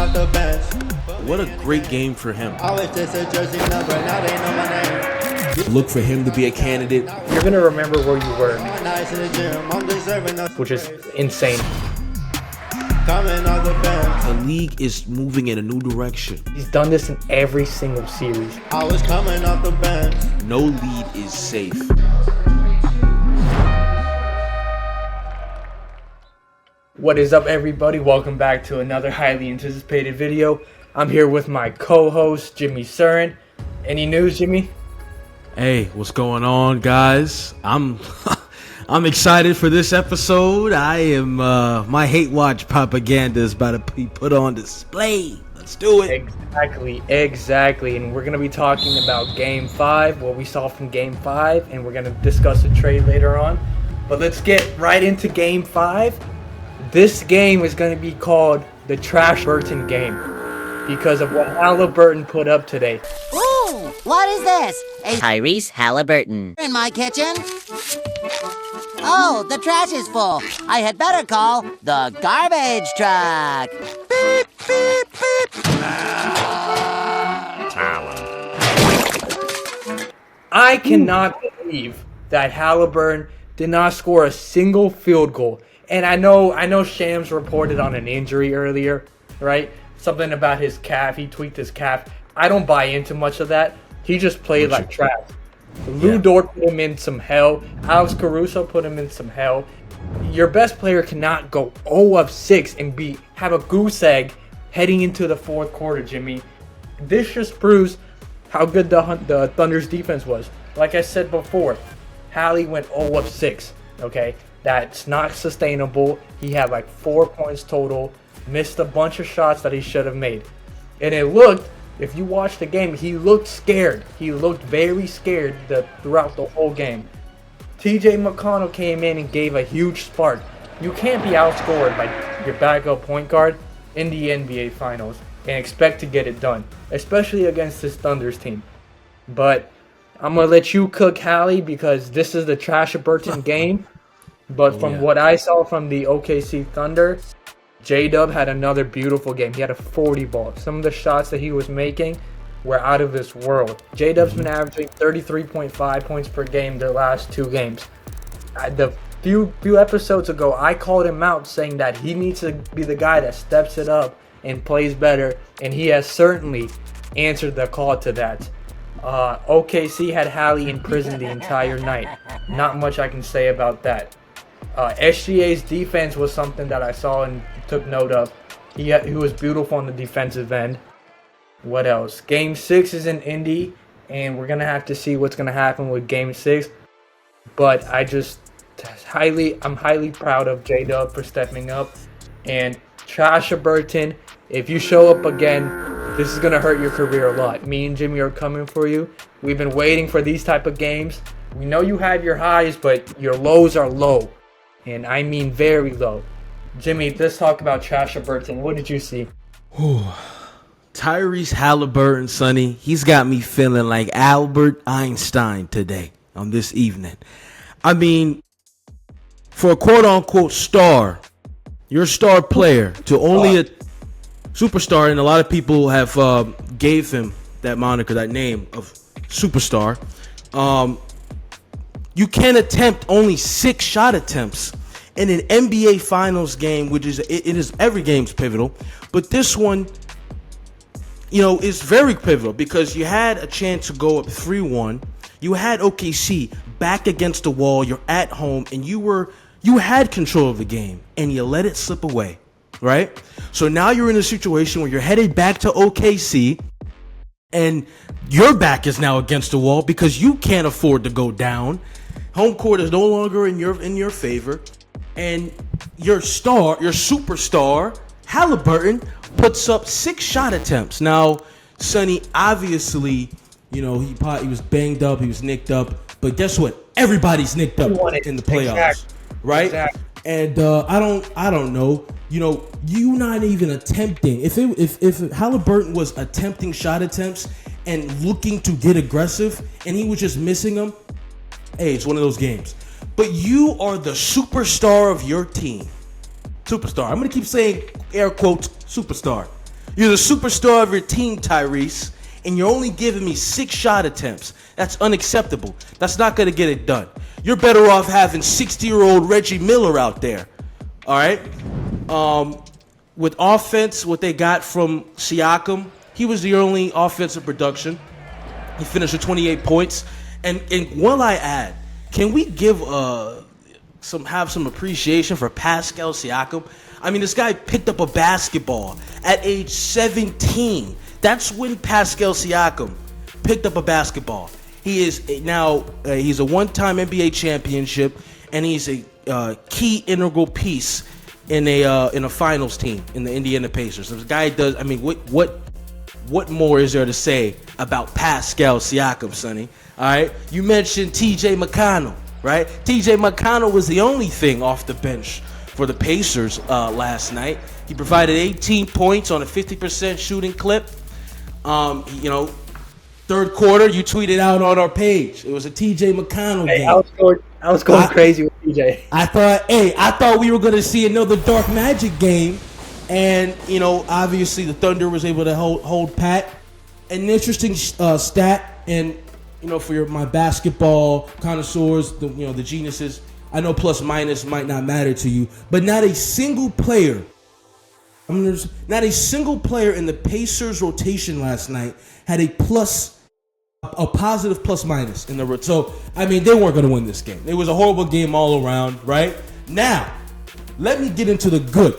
off the bench. What a great game for him. Always just a jersey number, now they know my name. Look for him to be a candidate. You're going to remember where you were, Nice in the gym, I'm deserving of which is insane. coming off the bench. The league is moving in a new direction. He's done this in every single series. I was coming off the bench. No lead is safe. What is up, everybody? Welcome back to another highly anticipated video. I'm here with my co-host, Jimmy Surin. Any news, Jimmy? Hey, what's going on, guys? I'm excited for this episode. I am my hate watch propaganda is about to be put on display. Let's do it. Exactly. And we're going to be talking about Game 5, what we saw from Game 5, and we're going to discuss a trade later on. But let's get right into Game 5. This game is going to be called the Trashburton game because of what Haliburton put up today. Ooh, what is this? A Tyrese Haliburton. in my kitchen? Oh, the trash is full. I had better call the garbage truck. Beep, beep, beep. I cannot believe that Haliburton did not score a single field goal. And I know Shams reported on an injury earlier, right? Something about his calf. He tweaked his calf. I don't buy into much of that. He just played like trash. Lou Dort put him in some hell. Alex Caruso put him in some hell. Your best player cannot go 0 of 6 and have a goose egg heading into the fourth quarter, Jimmy. This just proves how good the Thunder's defense was. Like I said before, Hallie went 0 of 6, okay? That's not sustainable. He had like 4 points total, missed a bunch of shots that he should have made. And it looked, if you watch the game, he looked scared. He looked very scared throughout the whole game. TJ McConnell came in and gave a huge spark. You can't be outscored by your backup point guard in the NBA Finals and expect to get it done, especially against this Thunder's team. But I'm going to let you cook, Hallie, because this is the Trashburton game. But from what I saw from the OKC Thunder, J-Dub had another beautiful game. He had a 40 ball. Some of the shots that he was making were out of this world. J-Dub's been averaging 33.5 points per game their last 2 games. The few episodes ago, I called him out saying that he needs to be the guy that steps it up and plays better, and he has certainly answered the call to that. OKC had Hallie in prison the entire night. Not much I can say about that. SGA's defense was something that I saw and took note of. He was beautiful on the defensive end. What else? Game 6 is in Indy, and we're going to have to see what's going to happen with Game 6. But I'm highly proud of J-Dub for stepping up. And Trashburton, if you show up again, this is going to hurt your career a lot. Me and Jimmy are coming for you. We've been waiting for these type of games. We know you have your highs, but your lows are low. And I mean very low. Jimmy, let's talk about Trashburton. What did you see? Tyrese Haliburton, Sonny, he's got me feeling like Albert Einstein today on this evening. I mean, for a quote-unquote star, your star player, to only a superstar, and a lot of people have gave him that moniker, that name of superstar. You can attempt only 6 shot attempts in an NBA Finals game, which is it is every game's pivotal, but this one, is very pivotal because you had a chance to go up 3-1. You had OKC back against the wall. You're at home, and you had control of the game, and you let it slip away, right? So now you're in a situation where you're headed back to OKC. And your back is now against the wall because you can't afford to go down. Home court is no longer in your favor. And your superstar, Haliburton, puts up 6 shot attempts. Now, Sonny, obviously, he was banged up, he was nicked up. But guess what? Everybody's nicked up in the playoffs, right? Exactly. And I don't know. You not even attempting. If Haliburton was attempting shot attempts and looking to get aggressive, and he was just missing them, hey, it's one of those games. But you are the superstar of your team. Superstar. I'm gonna keep saying air quotes superstar. You're the superstar of your team, Tyrese, and you're only giving me 6 shot attempts. That's unacceptable. That's not going to get it done. You're better off having 60-year-old Reggie Miller out there. All right? With offense, what they got from Siakam, he was the only offensive production. He finished with 28 points. And while I add, can we give some appreciation for Pascal Siakam? I mean, this guy picked up a basketball at age 17. That's when Pascal Siakam picked up a basketball. He is now he's a one-time NBA championship, and he's a key integral piece in a finals team in the Indiana Pacers. This guy does. I mean, what more is there to say about Pascal Siakam, Sonny? All right, you mentioned T.J. McConnell, right? T.J. McConnell was the only thing off the bench for the Pacers last night. He provided 18 points on a 50% shooting clip. Third quarter, you tweeted out on our page. It was a T.J. McConnell game. I was going crazy with TJ. I thought we were going to see another Dark Magic game. And, obviously the Thunder was able to hold pat. An interesting stat, and, for my basketball connoisseurs, the geniuses, I know plus minus might not matter to you, but not a single player in the Pacers rotation last night had a positive plus minus in the rotation. So, I mean, they weren't going to win this game. It was a horrible game all around, right? Now, let me get into the good.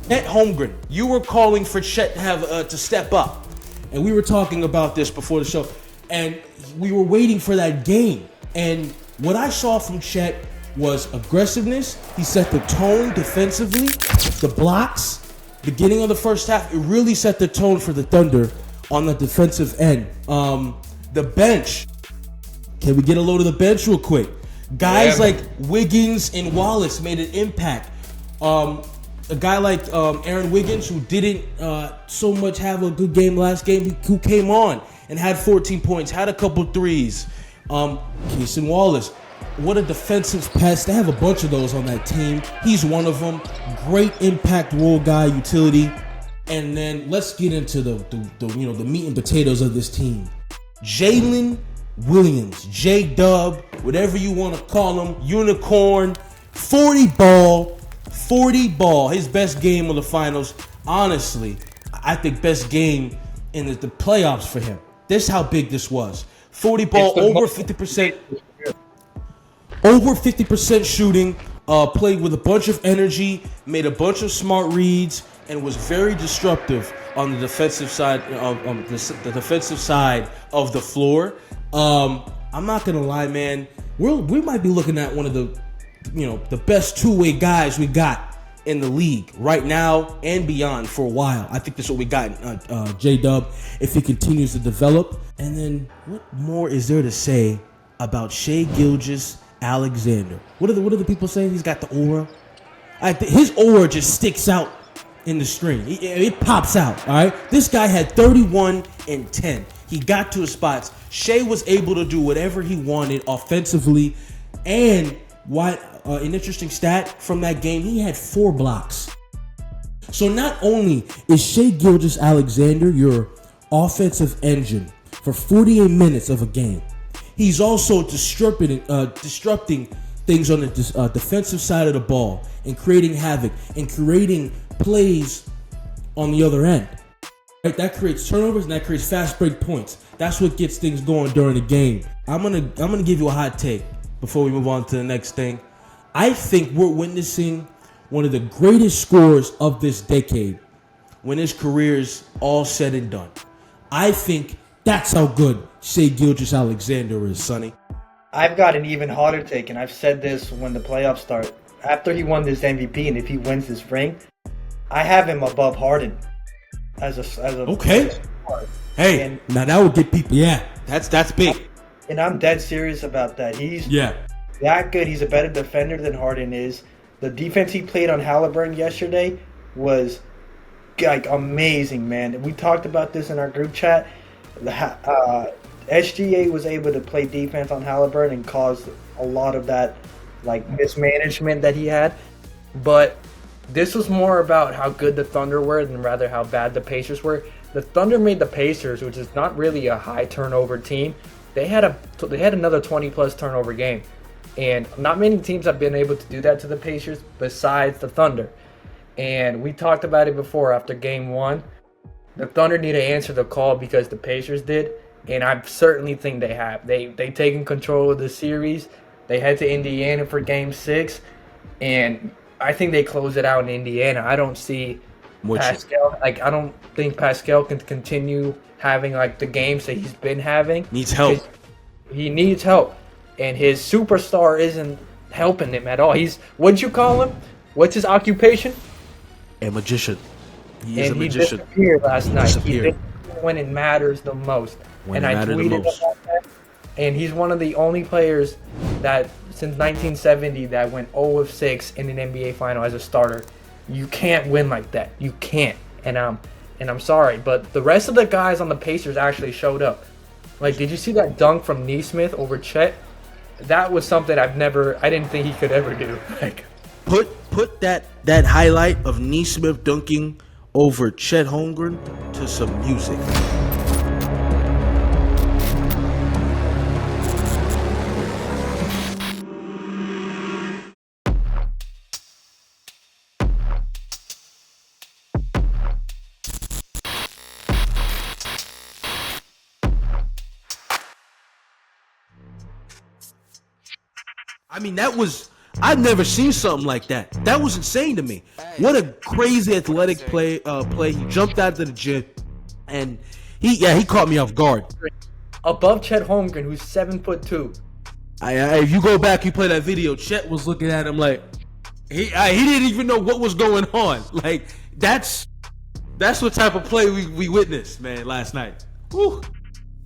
Chet Holmgren, you were calling for Chet to step up. And we were talking about this before the show. And we were waiting for that game. And what I saw from Chet was aggressiveness. He set the tone defensively. The blocks, beginning of the first half, it really set the tone for the Thunder on the defensive end. The bench. Can we get a load of the bench real quick? Guys like Wiggins and Wallace made an impact. A guy like Aaron Wiggins, who didn't so much have a good game last game, who came on and had 14 points, had a couple threes. Keeson Wallace, what a defensive pest. They have a bunch of those on that team. He's one of them. Great impact role guy, utility. And then let's get into the meat and potatoes of this team. Jalen Williams, J-Dub, whatever you want to call him, unicorn, 40 ball, his best game of the finals. Honestly, I think best game in the playoffs for him. This is how big this was. 40 ball, over 50%. Over 50% shooting, played with a bunch of energy, made a bunch of smart reads, and was very disruptive on the defensive side the defensive side of the floor. I'm not gonna lie, man. We might be looking at one of the best two-way guys we got in the league right now and beyond for a while. I think that's what we got in J-Dub if he continues to develop. And then what more is there to say about Shai Gilgeous-Alexander? What are the people saying? He's got the aura. His aura just sticks out in the screen. It pops out, all right? This guy had 31 and 10. He got to his spots. Shai was able to do whatever he wanted offensively. And an interesting stat from that game, he had 4 blocks. So not only is Shai Gilgeous-Alexander your offensive engine for 48 minutes of a game, he's also disrupting things on the defensive side of the ball and creating havoc and creating plays on the other end. Right? That creates turnovers and that creates fast break points. That's what gets things going during the game. I'm gonna give you a hot take before we move on to the next thing. I think we're witnessing one of the greatest scorers of this decade when his career is all said and done. I think that's how good Shai Gilgeous-Alexander is, Sonny. I've got an even hotter take, and I've said this when the playoffs start. After he won this MVP, and if he wins this ring, I have him above Harden as a okay. Hey, now that would get people. Yeah, that's big. And I'm dead serious about that. He's that good. He's a better defender than Harden is. The defense he played on Haliburton yesterday was like amazing, man. We talked about this in our group chat. SGA was able to play defense on Haliburton and caused a lot of that like mismanagement that he had. But this was more about how good the Thunder were than rather how bad the Pacers were. The Thunder made the Pacers, which is not really a high turnover team. They had another 20-plus turnover game. And not many teams have been able to do that to the Pacers besides the Thunder. And we talked about it before after game 1. The Thunder need to answer the call because the Pacers did. And I certainly think they have. They taken control of the series. They head to Indiana for game 6. And I think they close it out in Indiana. I don't see Pascal. I don't think Pascal can continue having the games that he's been having. Needs help. He needs help. And his superstar isn't helping him at all. What'd you call him? What's his occupation? A magician. He is a magician. He disappeared last night. He disappeared when it matters the most. And I tweeted about that. And he's one of the only players that since 1970 that went 0 of 6 in an NBA final as a starter. You can't win like that. You can't. And I'm sorry, but the rest of the guys on the Pacers actually showed up. Did you see that dunk from Nesmith over Chet? That was something I didn't think he could ever do. Put that highlight of Nesmith dunking over Chet Holmgren to some music. I mean, I've never seen something like that. That was insane to me. What a crazy athletic play. He jumped out of the gym, and he caught me off guard. Above Chet Holmgren, who's 7'2". If you go back, you play that video. Chet was looking at him like he didn't even know what was going on. That's what type of play we witnessed, man, last night. Whew.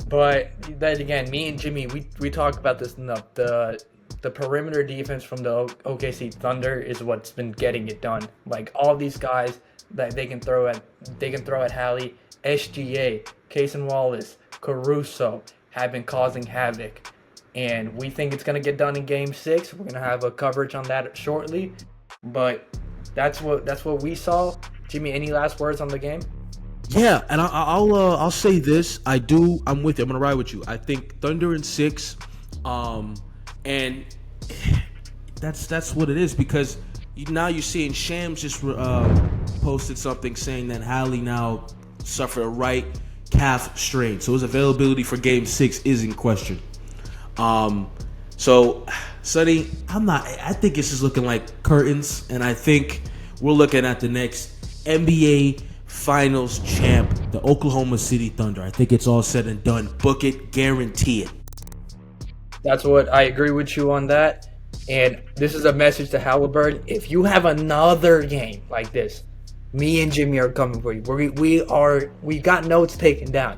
But then again, me and Jimmy, we talked about this enough. The perimeter defense from the OKC Thunder is what's been getting it done. All these guys that they can throw at Hallie, SGA, Cason Wallace, Caruso have been causing havoc. And we think it's going to get done in game 6. We're going to have a coverage on that shortly. But that's what we saw. Jimmy, any last words on the game? Yeah, and I'll say this. I'm with you. I'm gonna ride with you. I think Thunder in 6, and that's what it is because now you're seeing Shams just posted something saying that Hallie now suffered a right calf strain, so his availability for Game 6 is in question. So Sonny, I think this is looking like curtains, and I think we're looking at the next NBA Finals champ, the Oklahoma City Thunder. I think it's all said and done. Book it, guarantee it. That's what I agree with you on that. And this is a message to Haliburton. If you have another game like this, me and Jimmy are coming for you. We got notes taken down.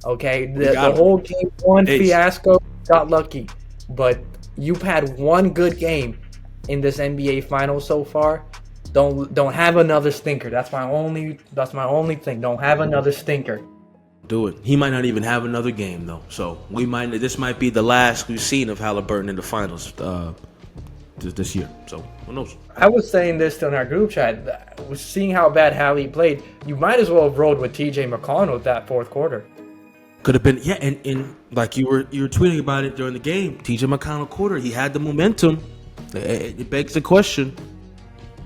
Okay, the whole game 1 fiasco got lucky, but you've had one good game in this NBA Finals so far. Don't have another stinker. That's my only thing. Don't have another stinker. Do it. He might not even have another game though. So this might be the last we've seen of Haliburton in the finals this year. So who knows? I was saying this in our group chat. Was seeing how bad Hallie played. You might as well have rolled with TJ McConnell that fourth quarter. Could have been, yeah, and like you were tweeting about it during the game. TJ McConnell quarter, he had the momentum. It begs the question.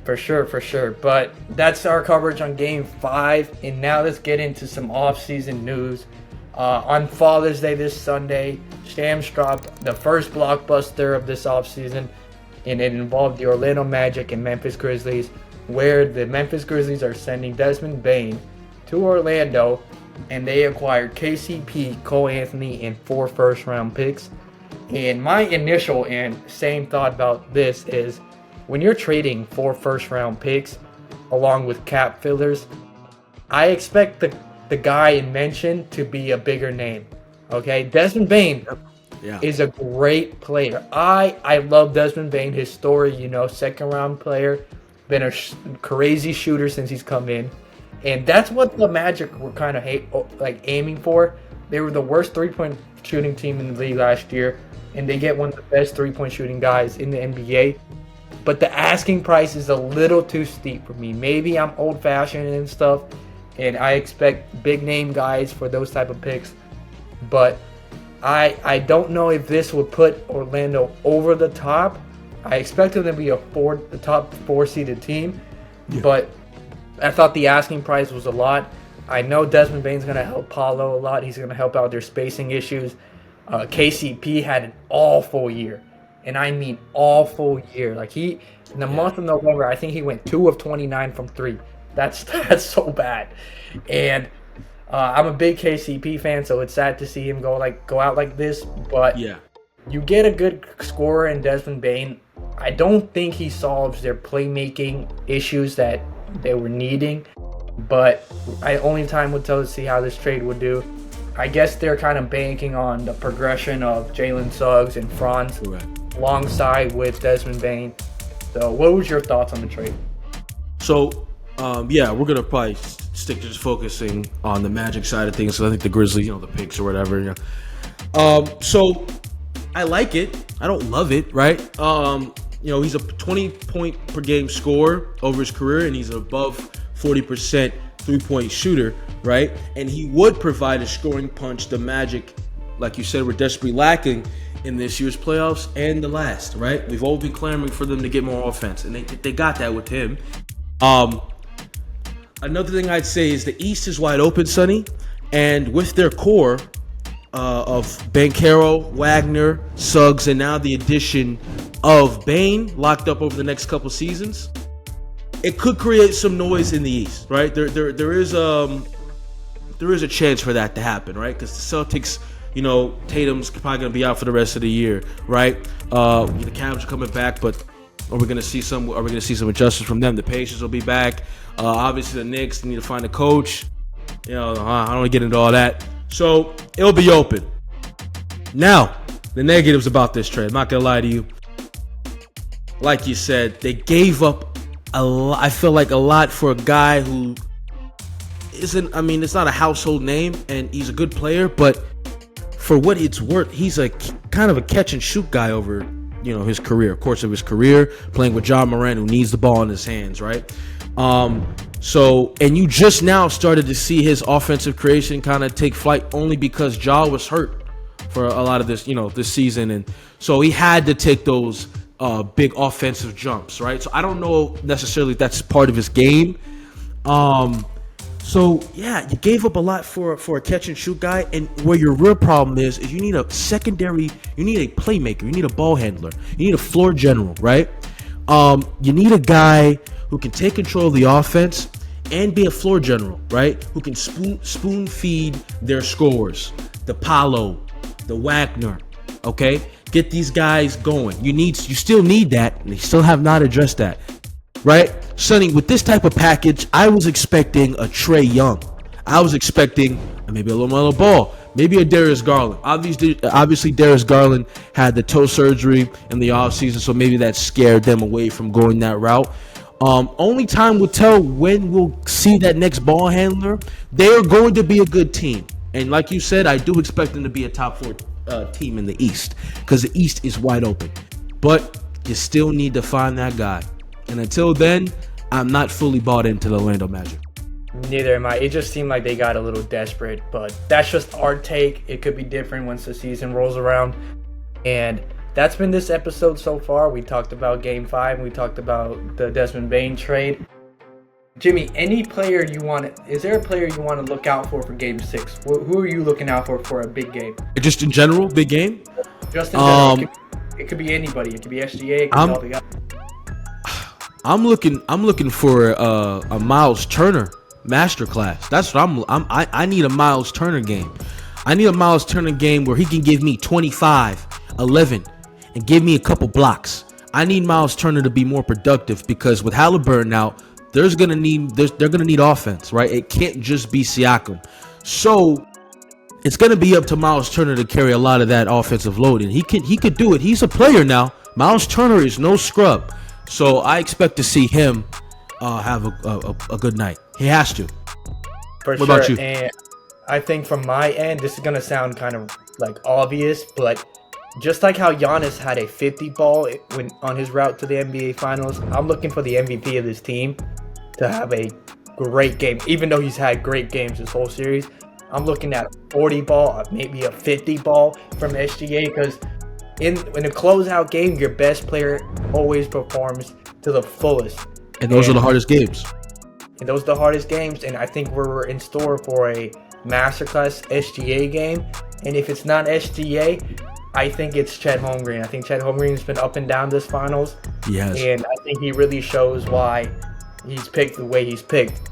For sure. But that's our coverage on Game 5. And now let's get into some off-season news. On Father's Day this Sunday, Shams dropped the first blockbuster of this offseason, and it involved the Orlando Magic and Memphis Grizzlies, where the Memphis Grizzlies are sending Desmond Bane to Orlando, and they acquired KCP, Cole Anthony, and 4 first-round picks. And my initial and same thought about this is, when you're trading 4 first-round picks along with cap fillers, I expect the guy in mention to be a bigger name. Okay, Desmond Bane is a great player. I love Desmond Bane. His story, second-round player, been a crazy shooter since he's come in, and that's what the Magic were kind of aiming for. They were the worst three-point shooting team in the league last year, and they get one of the best three-point shooting guys in the NBA. but the asking price is a little too steep for me. Maybe I'm old-fashioned and stuff, and I expect big-name guys for those type of picks, but I don't know if this would put Orlando over the top. I expect them to be the top 4-seeded team, but I thought the asking price was a lot. I know Desmond Bane's going to help Paolo a lot. He's going to help out their spacing issues. KCP had an awful year, and I mean awful year. Like in the month of November, I think he went 2 of 29 from 3. That's so bad. And I'm a big KCP fan, so it's sad to see him go out like this. But you get a good scorer in Desmond Bane. I don't think he solves their playmaking issues that they were needing, but only time will tell to see how this trade would do. I guess they're kind of banking on the progression of Jalen Suggs and Franz alongside with Desmond Bane. So what was your thoughts on the trade? So, we're going to probably stick to just focusing on the Magic side of things. So I think the Grizzlies, the picks or whatever. So I like it. I don't love it, right? He's a 20-point per game scorer over his career, and he's above 40% three-point shooter, right? And he would provide a scoring punch the Magic, like you said, we're desperately lacking in this year's playoffs and the last, right? We've all been clamoring for them to get more offense, and they got that with him. Another thing I'd say is the East is wide open, Sonny, and with their core of Banchero, Wagner, Suggs, and now the addition of Bane locked up over the next couple seasons, it could create some noise in the East, right? There is a chance for that to happen, right? Because the Celtics, Tatum's probably going to be out for the rest of the year, right? The Cavs are coming back, but are we going to see some adjustments from them? The Pacers will be back. Obviously, the Knicks need to find a coach. I don't want to get into all that. So it'll be open. Now, the negatives about this trade. I'm not going to lie to you. Like you said, they gave up I feel like a lot for a guy who isn't, it's not a household name, and he's a good player, but for what it's worth, he's a kind of a catch and shoot guy over, his career, course of his career, playing with John Moran, who needs the ball in his hands, right? And you just now started to see his offensive creation kind of take flight only because Ja was hurt for a lot of this, this season, and so he had to take those big offensive jumps, right? So I don't know necessarily if that's part of his game. You gave up a lot for a catch and shoot guy, and where your real problem is you need a playmaker, you need a ball handler, you need a floor general, right? You need a guy who can take control of the offense and be a floor general, right? Who can spoon feed their scorers, the Paolo, the Wagner, okay? Get these guys going. You still need that, and they still have not addressed that, right? Sonny, with this type of package, I was expecting a Trae Young. I was expecting maybe a LaMelo Ball, maybe a Darius Garland. Obviously, Darius Garland had the toe surgery in the offseason, so maybe that scared them away from going that route. Only time will tell when we'll see that next ball handler. They are going to be a good team, and like you said, I do expect them to be a top 4 team in the East, because the East is wide open, but you still need to find that guy, and until then, I'm not fully bought into the Orlando Magic. Neither am I. It just seemed like they got a little desperate, but that's just our take. It could be different once the season rolls around, and that's been this episode so far. We talked about Game 5, we talked about the Desmond Bane trade. Jimmy, is there a player you want to look out for Game 6? Who are you looking out for a big game? Just in general, big game? Just in general. It could be anybody. It could be SGA. It could be all the guys. I'm looking for a Miles Turner masterclass. That's what I need a Miles Turner game. I need a Miles Turner game where he can give me 25, 11, and give me a couple blocks. I need Miles Turner to be more productive, because with Haliburton out, they're gonna need offense, right? It can't just be Siakam. So it's gonna be up to Miles Turner to carry a lot of that offensive load, and he could do it. He's a player now. Miles Turner is no scrub, so I expect to see him have a good night. He has to. For what sure. About you? And I think from my end, this is gonna sound kind of like obvious, but just like how Giannis had a 50 ball when on his route to the NBA Finals, I'm looking for the MVP of this team to have a great game. Even though he's had great games this whole series, I'm looking at a 40 ball, maybe a 50 ball from SGA, because in a closeout game, your best player always performs to the fullest. And those are the hardest games. And those are the hardest games, and I think we're in store for a masterclass SGA game. And if it's not SGA, I think it's Chet Holmgren. I think Chet Holmgren's been up and down this finals. Yes. And I think he really shows why he's picked the way he's picked.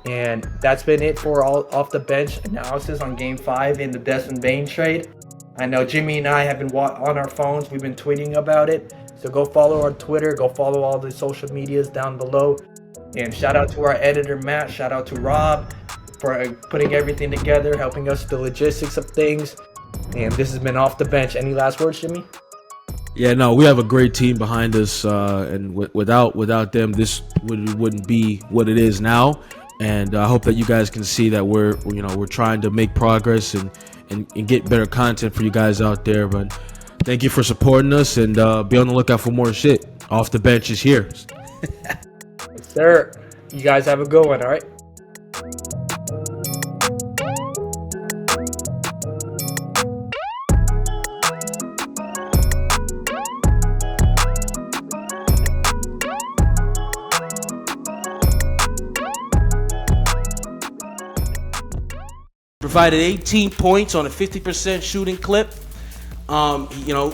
And that's been it for all off the bench analysis on Game 5 in the Desmond Bane trade. I know Jimmy and I have been on our phones. We've been tweeting about it. So go follow our Twitter. Go follow all the social medias down below. And shout out to our editor, Matt. Shout out to Rob for putting everything together, helping us with the logistics of things. And this has been Off the Bench. Any last words, Jimmy? Yeah, no, we have a great team behind us, and without them, this wouldn't be what it is now. And I hope that you guys can see that we're trying to make progress and get better content for you guys out there. But thank you for supporting us, and be on the lookout for more shit. Off the Bench is here. Yes, sir. You guys have a good one, all right? Provided 18 points on a 50% shooting clip.